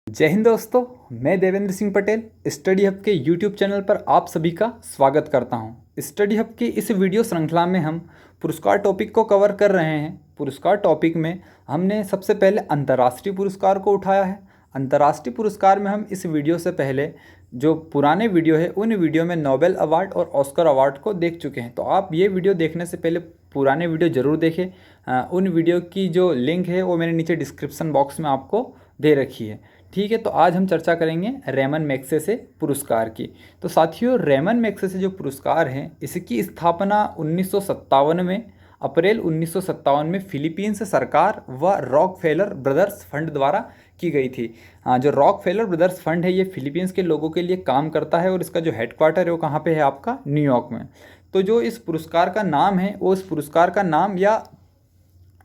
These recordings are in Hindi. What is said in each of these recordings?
जय हिंद दोस्तों, मैं देवेंद्र सिंह पटेल स्टडी हब के यूट्यूब चैनल पर आप सभी का स्वागत करता हूं। स्टडी हब की इस वीडियो श्रृंखला में हम पुरस्कार टॉपिक को कवर कर रहे हैं। पुरस्कार टॉपिक में हमने सबसे पहले अंतर्राष्ट्रीय पुरस्कार को उठाया है। अंतर्राष्ट्रीय पुरस्कार में हम इस वीडियो से पहले जो पुराने वीडियो है उन वीडियो में नोबेल अवार्ड और ऑस्कर अवार्ड को देख चुके हैं, तो आप ये वीडियो देखने से पहले पुराने वीडियो ज़रूर देखें। उन वीडियो की जो लिंक है वो मेरे नीचे डिस्क्रिप्शन बॉक्स में आपको दे रखी है। ठीक है, तो आज हम चर्चा करेंगे रेमन मैग्सेसे पुरस्कार की। तो साथियों, रेमन मैग्सेसे जो पुरस्कार हैं इसकी स्थापना 1957 में अप्रैल 1957 में फिलीपींस सरकार व रॉकफेलर ब्रदर्स फंड द्वारा की गई थी। जो रॉकफेलर ब्रदर्स फंड है ये फिलीपींस के लोगों के लिए काम करता है और इसका जो हेडक्वार्टर है वो कहाँ पे है आपका, न्यूयॉर्क में। तो जो इस पुरस्कार का नाम है वो इस पुरस्कार का नाम या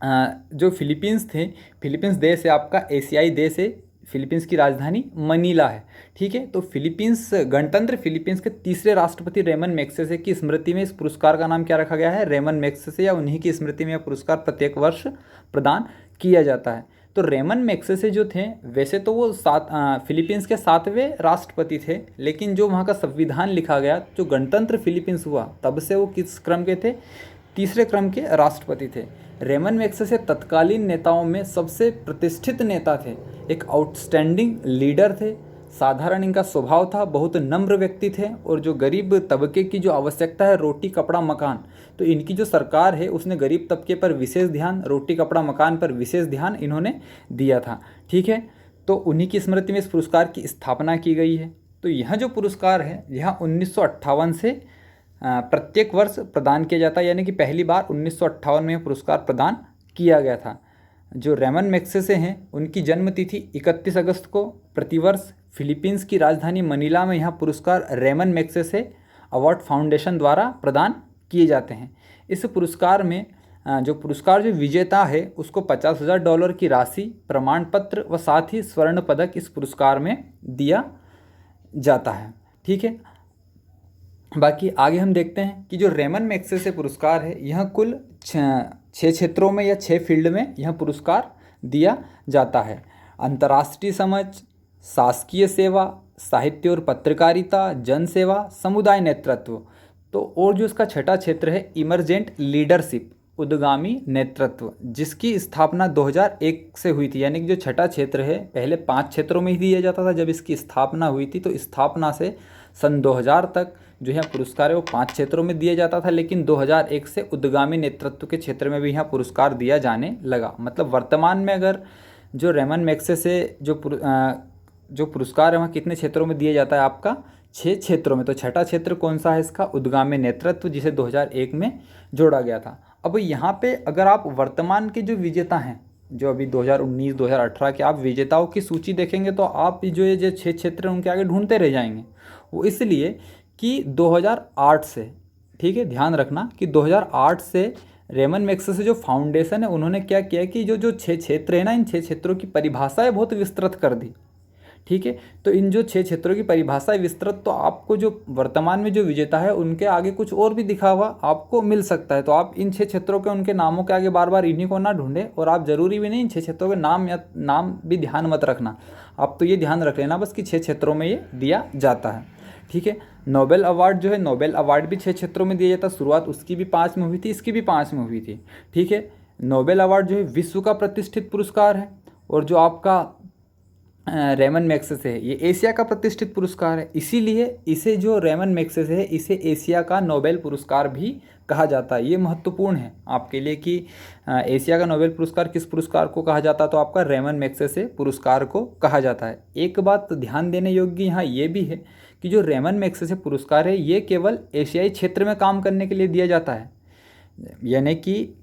जो फिलीपींस थे, फिलीपींस देश है आपका एशियाई देश है, फिलीपींस की राजधानी मनीला है। ठीक है, तो फिलीपींस गणतंत्र फिलीपींस के तीसरे राष्ट्रपति रेमन मैग्सेसे की स्मृति में इस पुरस्कार का नाम क्या रखा गया है, रेमन मैग्सेसे, या उन्हीं की स्मृति में यह पुरस्कार प्रत्येक वर्ष प्रदान किया जाता है। तो रेमन मैग्सेसे जो थे वैसे तो वो फिलीपींस के 7वें राष्ट्रपति थे, लेकिन जो वहाँ का संविधान लिखा गया, जो गणतंत्र फिलीपींस हुआ तब से वो किस क्रम के थे, तीसरे क्रम के राष्ट्रपति थे। रेमन मैग्सेसे तत्कालीन नेताओं में सबसे प्रतिष्ठित नेता थे, एक आउटस्टैंडिंग लीडर थे। साधारण इनका स्वभाव था, बहुत नम्र व्यक्ति थे और जो गरीब तबके की जो आवश्यकता है, रोटी कपड़ा मकान, तो इनकी जो सरकार है उसने गरीब तबके पर विशेष ध्यान, रोटी कपड़ा मकान पर विशेष ध्यान इन्होंने दिया था। ठीक है, तो उन्हीं की स्मृति में इस पुरस्कार की स्थापना की गई है। तो यह जो पुरस्कार है यह 1958 से प्रत्येक वर्ष प्रदान किया जाता है, यानी कि पहली बार 1958 में यह पुरस्कार प्रदान किया गया था। जो रेमन मैग्सेसे हैं उनकी जन्मतिथि 31 अगस्त को प्रतिवर्ष फिलीपींस की राजधानी मनीला में यह पुरस्कार रेमन मैग्सेसे अवार्ड फाउंडेशन द्वारा प्रदान किए जाते हैं। इस पुरस्कार में जो विजेता है उसको $50,000 की राशि, प्रमाण पत्र व साथ ही स्वर्ण पदक इस पुरस्कार में दिया जाता है। ठीक है, बाकी आगे हम देखते हैं कि जो रेमन मैग्सेसे पुरस्कार है यह कुल 6 क्षेत्रों में या 6 फील्ड में यह पुरस्कार दिया जाता है। अंतर्राष्ट्रीय समझ, शासकीय सेवा, साहित्य और पत्रकारिता, जन सेवा, समुदाय नेतृत्व। तो और जो इसका छठा क्षेत्र है इमरजेंट लीडरशिप, उद्गामी नेतृत्व, जिसकी स्थापना 2001 से हुई थी। यानी कि जो छठा क्षेत्र है पहले 5 क्षेत्रों में ही दिया जाता था, जब इसकी स्थापना हुई थी तो स्थापना से सन 2000 तक जो है पुरस्कार है वो 5 क्षेत्रों में दिया जाता था, लेकिन 2001 से उद्गामी नेतृत्व के क्षेत्र में भी यहाँ पुरस्कार दिया जाने लगा। मतलब वर्तमान में अगर जो रेमन मैग्सेसे जो पुरस्कार है वहाँ कितने क्षेत्रों में दिया जाता है, आपका 6 क्षेत्रों में। तो छठा क्षेत्र कौन सा है इसका, उद्गामी नेतृत्व, जिसे 2001 में जोड़ा गया था। अब यहाँ पे अगर आप वर्तमान के जो विजेता हैं, जो अभी 2019-2018 के आप विजेताओं की सूची देखेंगे तो आप जो ये 6 क्षेत्र हैं उनके आगे ढूंढते रह जाएंगे। वो इसलिए कि 2008 से, ठीक है, ध्यान रखना कि 2008 से रेमन मैग्सेसे जो फाउंडेशन है उन्होंने क्या किया कि जो 6 क्षेत्र है ना, इन 6 क्षेत्रों की परिभाषाएं बहुत विस्तृत कर दी। ठीक है, तो इन जो 6 क्षेत्रों की परिभाषा विस्तृत, तो आपको जो वर्तमान में जो विजेता है उनके आगे कुछ और भी दिखा हुआ आपको मिल सकता है। तो आप इन 6 क्षेत्रों के उनके नामों के आगे बार बार इन्हीं को ना ढूंढें, और आप जरूरी भी नहीं इन 6 क्षेत्रों के नाम भी ध्यान मत रखना। आप तो ये ध्यान रख लेना बस कि 6 क्षेत्रों में ये दिया जाता है। ठीक है, नोबेल अवार्ड जो है, नोबेल अवार्ड भी 6 क्षेत्रों में दिया जाता है। शुरुआत उसकी भी 5 में हुई थी, इसकी भी 5 में हुई थी। ठीक है, नोबेल अवार्ड जो है विश्व का प्रतिष्ठित पुरस्कार है, और जो आपका रेमन मैग्सेसे है ये एशिया का प्रतिष्ठित पुरस्कार है। इसीलिए इसे जो रेमन मैग्सेसे है इसे एशिया का नोबेल पुरस्कार भी कहा जाता है। ये महत्वपूर्ण है आपके लिए कि एशिया का नोबेल पुरस्कार किस पुरस्कार को कहा जाता है, तो आपका रेमन मैग्सेसे पुरस्कार को कहा जाता है। एक बात ध्यान देने योग्य यहाँ ये भी है कि जो रेमन मैग्सेसे पुरस्कार है ये केवल एशियाई क्षेत्र में काम करने के लिए दिया जाता है। यानी कि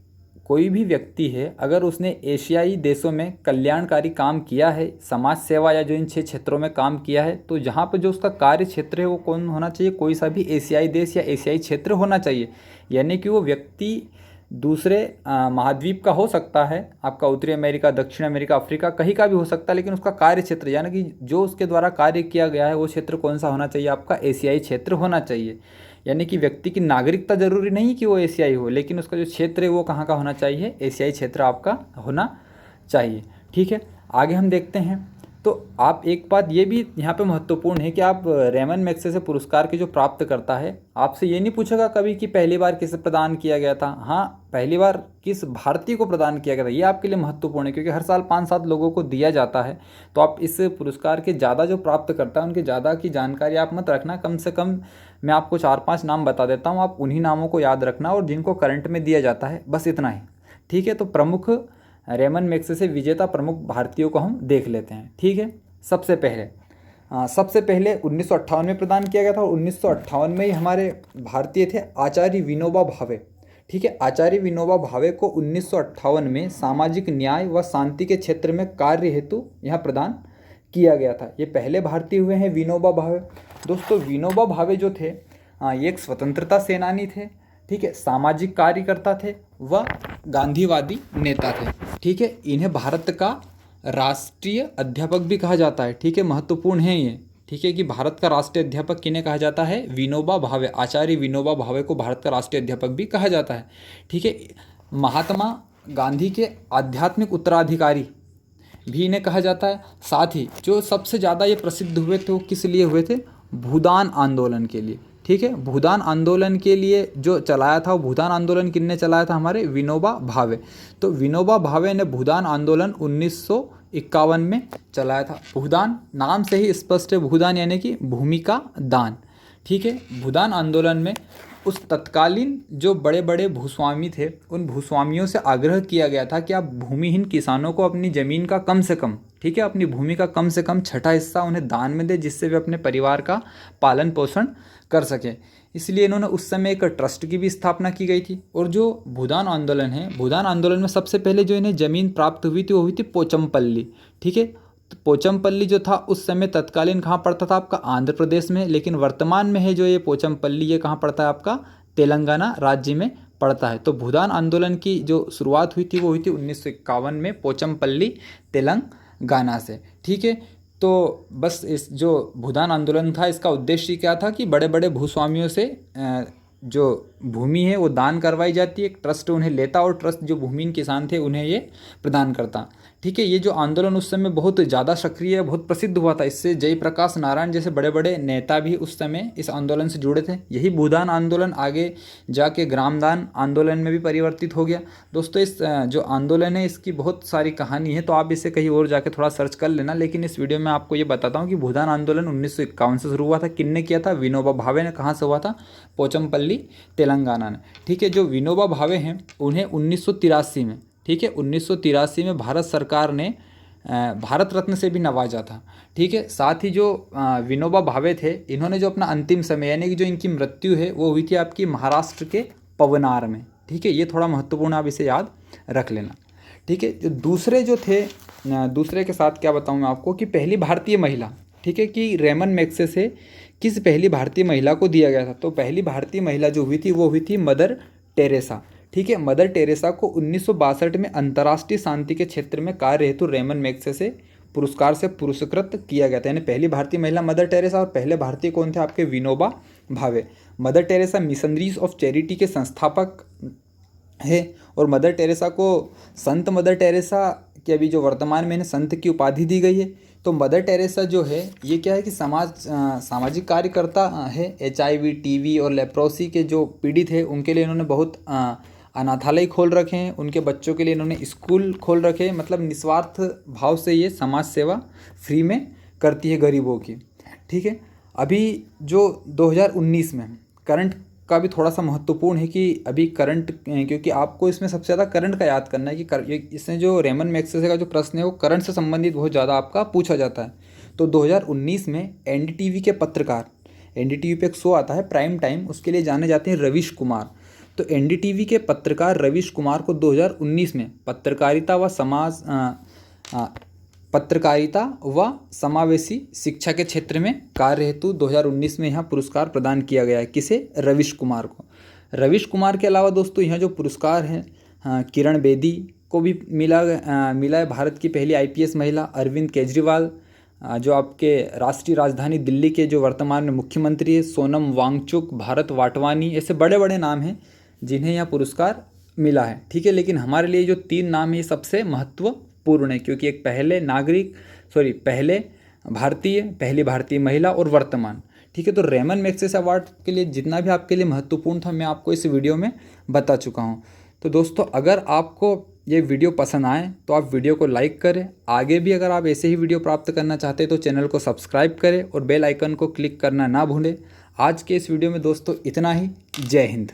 कोई भी व्यक्ति है अगर उसने एशियाई देशों में कल्याणकारी काम किया है, समाज सेवा या जो इन 6 क्षेत्रों में काम किया है, तो जहाँ पर जो उसका कार्य क्षेत्र है वो कौन होना चाहिए, कोई सा भी एशियाई देश या एशियाई क्षेत्र होना चाहिए। यानी कि वो व्यक्ति दूसरे महाद्वीप का हो सकता है, आपका उत्तरी अमेरिका, दक्षिण अमेरिका, अफ्रीका, कहीं का भी हो सकता है, लेकिन उसका कार्य क्षेत्र यानी कि जो उसके द्वारा कार्य किया गया है वो क्षेत्र कौन सा होना चाहिए, आपका एशियाई क्षेत्र होना चाहिए। यानी कि व्यक्ति की नागरिकता जरूरी नहीं कि वो एशियाई हो, लेकिन उसका जो क्षेत्र है वो कहाँ का होना चाहिए, एशियाई क्षेत्र आपका होना चाहिए। ठीक है, आगे हम देखते हैं तो आप एक बात ये भी यहाँ पे महत्वपूर्ण है कि आप रेमन मैग्सेसे पुरस्कार के जो प्राप्त करता है, आपसे ये नहीं पूछेगा कभी कि पहली बार किसे प्रदान किया गया था। हाँ, पहली बार किस भारतीय को प्रदान किया गया था, ये आपके लिए महत्वपूर्ण है, क्योंकि हर साल 5-7 लोगों को दिया जाता है। तो आप इस पुरस्कार के ज़्यादा जो प्राप्त करता है उनके ज़्यादा की जानकारी आप मत रखना, कम से कम मैं आपको 4-5 नाम बता देता हूँ, आप उन्हीं नामों को याद रखना और जिनको करंट में दिया जाता है, बस इतना ही। ठीक है, तो प्रमुख रेमन मैग्सेसे विजेता प्रमुख भारतीयों को हम देख लेते हैं। ठीक है, सबसे पहले 1958 में प्रदान किया गया था और 1958 में ही हमारे भारतीय थे आचार्य विनोबा भावे। ठीक है, आचार्य विनोबा भावे को 1958 में सामाजिक न्याय व शांति के क्षेत्र में कार्य हेतु यहाँ प्रदान किया गया था। ये पहले भारतीय हुए हैं विनोबा भावे। दोस्तों, विनोबा भावे जो थे ये एक स्वतंत्रता सेनानी थे। ठीक है, सामाजिक कार्यकर्ता थे व गांधीवादी नेता थे। ठीक है, इन्हें भारत का राष्ट्रीय अध्यापक भी कहा जाता है। ठीक है, महत्वपूर्ण है ये। ठीक है, कि भारत का राष्ट्रीय अध्यापक किन्हें कहा जाता है? विनोबा भावे। आचार्य विनोबा भावे को भारत का राष्ट्रीय अध्यापक भी कहा जाता है। ठीक है, महात्मा गांधी के आध्यात्मिक उत्तराधिकारी भी इन्हें कहा जाता है। साथ ही जो सबसे ज़्यादा ये प्रसिद्ध हुए थे वो किस लिए हुए थे? भूदान आंदोलन के लिए। ठीक है, भूदान आंदोलन के लिए जो चलाया था, वो भूदान आंदोलन किसने चलाया था? हमारे विनोबा भावे। तो विनोबा भावे ने भूदान आंदोलन 1951 में चलाया था। भूदान नाम से ही स्पष्ट है, भूदान यानी कि भूमि का दान। ठीक है, भूदान आंदोलन में उस तत्कालीन जो बड़े बड़े भूस्वामी थे, उन भूस्वामियों से आग्रह किया गया था कि आप भूमिहीन किसानों को अपनी ज़मीन का कम से कम, ठीक है, अपनी भूमि का कम से कम छठा हिस्सा उन्हें दान में दे, जिससे वे अपने परिवार का पालन पोषण कर सकें। इसलिए इन्होंने उस समय एक ट्रस्ट की भी स्थापना की गई थी। और जो भूदान आंदोलन है, भूदान आंदोलन में सबसे पहले जो इन्हें ज़मीन प्राप्त हुई थी वो हुई थी पोचमपल्ली। ठीक है, तो पोचमपल्ली जो था उस समय तत्कालीन कहाँ पड़ता था? आपका आंध्र प्रदेश में। लेकिन वर्तमान में है जो ये पोचमपल्ली, ये कहाँ पड़ता है? आपका तेलंगाना राज्य में पड़ता है। तो भूदान आंदोलन की जो शुरुआत हुई थी वो हुई थी 1951 में पोचमपल्ली तेलंगाना से। ठीक है, तो बस इस जो भूदान आंदोलन था, इसका उद्देश्य क्या था कि बड़े बड़े भूस्वामियों से जो भूमि है वो दान करवाई जाती है, एक ट्रस्ट उन्हें लेता और ट्रस्ट जो भूमिहीन किसान थे उन्हें ये प्रदान करता। ठीक है, ये जो आंदोलन उस समय बहुत ज़्यादा सक्रिय, बहुत प्रसिद्ध हुआ था। इससे जयप्रकाश नारायण जैसे बड़े बड़े नेता भी उस समय इस आंदोलन से जुड़े थे। यही भूदान आंदोलन आगे जाके ग्रामदान आंदोलन में भी परिवर्तित हो गया। दोस्तों, इस जो आंदोलन है इसकी बहुत सारी कहानी है, तो आप इसे कहीं और जाके थोड़ा सर्च कर लेना। लेकिन इस वीडियो में आपको ये बताता हूँ कि भूदान आंदोलन 1951 से शुरू हुआ था। किसने किया था? विनोबा भावे ने। कहाँ से हुआ था? पोचमपल्ली तेलंगाना ने। ठीक है, जो विनोबा भावे हैं उन्हें 1983 में, ठीक है, 1983 में भारत सरकार ने भारत रत्न से भी नवाजा था। ठीक है, साथ ही जो विनोबा भावे थे, इन्होंने जो अपना अंतिम समय यानी कि जो इनकी मृत्यु है वो हुई थी आपकी महाराष्ट्र के पवनार में। ठीक है, ये थोड़ा महत्वपूर्ण, आप इसे याद रख लेना। ठीक है, जो दूसरे जो थे, दूसरे के साथ क्या बताऊँ मैं आपको कि पहली भारतीय महिला, ठीक है, कि रेमन मैग्सेसे किस पहली भारतीय महिला को दिया गया था? तो पहली भारतीय महिला जो हुई थी वो हुई थी मदर टेरेसा। ठीक है, मदर टेरेसा को 1962 में अंतर्राष्ट्रीय शांति के क्षेत्र में कार्य हेतु रेमन मैग्सेसे पुरस्कार से पुरस्कृत किया गया था। यानी पहली भारतीय महिला मदर टेरेसा और पहले भारतीय कौन थे? आपके Vinoba Bhave. Mother Teresa missionaries of charity के संस्थापक है और मदर टेरेसा को संत मदर टेरेसा की अभी जो वर्तमान में संत की उपाधि दी गई है। तो मदर टेरेसा जो है ये क्या है कि सामाजिक कार्यकर्ता है। HIV, TB और लेप्रोसी के जो पीड़ित है उनके लिए इन्होंने बहुत अनाथालय खोल रखे हैं, उनके बच्चों के लिए इन्होंने स्कूल खोल रखे हैं। मतलब निस्वार्थ भाव से ये समाज सेवा फ्री में करती है गरीबों की। ठीक है, अभी जो 2019 में करंट का भी थोड़ा सा महत्वपूर्ण है कि अभी करंट, क्योंकि आपको इसमें सबसे ज़्यादा करंट का याद करना है कि इसमें जो रेमन मैग्सेसे का जो प्रश्न है वो करंट से संबंधित बहुत ज़्यादा आपका पूछा जाता है। तो 2019 में NDTV के पत्रकार, NDTV पे एक शो आता है प्राइम टाइम, उसके लिए जाने जाते हैं रवीश कुमार। तो NDTV के पत्रकार रवीश कुमार को 2019 में पत्रकारिता व समावेशी शिक्षा के क्षेत्र में कार्य हेतु 2019 में यहाँ पुरस्कार प्रदान किया गया है। किसे? रवीश कुमार को। रवीश कुमार के अलावा दोस्तों यहाँ जो पुरस्कार हैं किरण बेदी को भी मिला है। भारत की पहली IPS महिला अरविंद केजरीवाल, जो आपके राष्ट्रीय राजधानी दिल्ली के जो वर्तमान में मुख्यमंत्री है, सोनम वांगचुक, भारत वाटवानी, ऐसे बड़े बड़े नाम हैं जिन्हें यह पुरस्कार मिला है। ठीक है, लेकिन हमारे लिए जो 3 नाम है ये सबसे महत्वपूर्ण है, क्योंकि एक पहले नागरिक पहली भारतीय महिला और वर्तमान। ठीक है, तो रेमन मैग्सेसे अवार्ड के लिए जितना भी आपके लिए महत्वपूर्ण था मैं आपको इस वीडियो में बता चुका हूँ। तो दोस्तों, अगर आपको ये वीडियो पसंद आए तो आप वीडियो को लाइक करें। आगे भी अगर आप ऐसे ही वीडियो प्राप्त करना चाहते हैं तो चैनल को सब्सक्राइब करें और बेल आइकन को क्लिक करना ना भूलें। आज के इस वीडियो में दोस्तों इतना ही। जय हिंद।